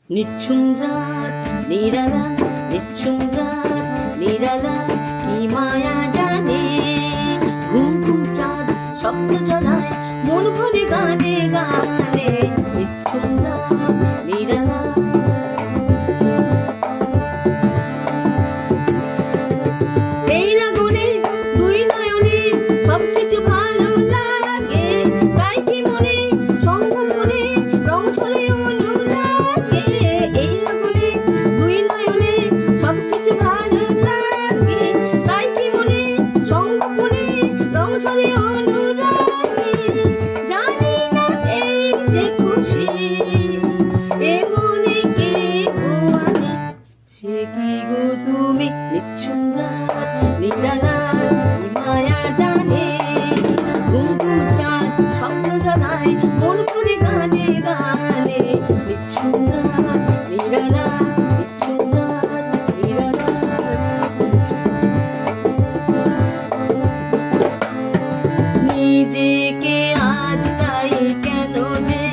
নিঝুম রাত নিরালা, নিঝুম রাত নিরালা, কি মায়া জানে। ঘুম ঘুম চাঁদ স্বপ্ন জ্বালায়, মন ভরে গানে গানে। নিঝুম রাত নিরালা, এই লাগনে দুই নয়নে সবকিছু ভালো লাগে। তাই কি মনে সঙ্গ মনে রং ছলে অনুরাগে। এই লাগনে দুই নয়নে সবকিছু ভালো লাগে। তাই কি মনে সঙ্গ মনে রং ছলে অনুরাগে। জানি না এই যে খুশি এ মনে কে গো আনে। সে কি গো তুমি নিঝুম রাত নিরালা, কি মায়া জানে। ঘুম ঘুম চাঁদ স্বপ্ন জ্বালায়, মন ভরে গানে গানে। নিঝুম রাত নিরালা, নিঝুম রাত নিরালা। নিজেকে আজ তাই কেন যে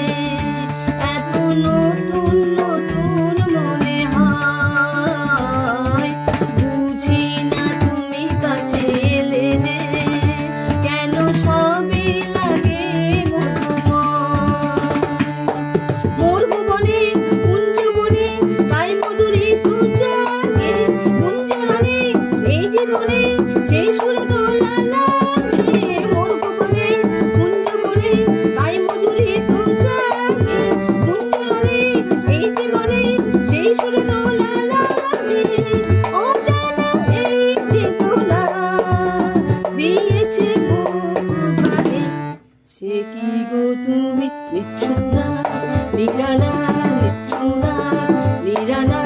এত নতুন নতুন মনে হয়। বুঝি না তুমি কাছে এলে যে কেন সবে লাগে মধুময়। মোর ভুবনে কুঞ্জ বনে তাই মধুরী তু জাগে। কুঞ্জরানে এই জীবনে সেই সুরে দোলা লাগে। মোর ভুবনে কুঞ্জ বনে তাই মধুরী তু জাগে। কুঞ্জরানে এই জীবনে সেই সুরে দোলা লাগে। অজানা এই চেতনা দিয়েছে মোর প্রাণে। সে কি গো তুমি নিঝুম রাত নিরালা, নিঝুম রাত নিরালা।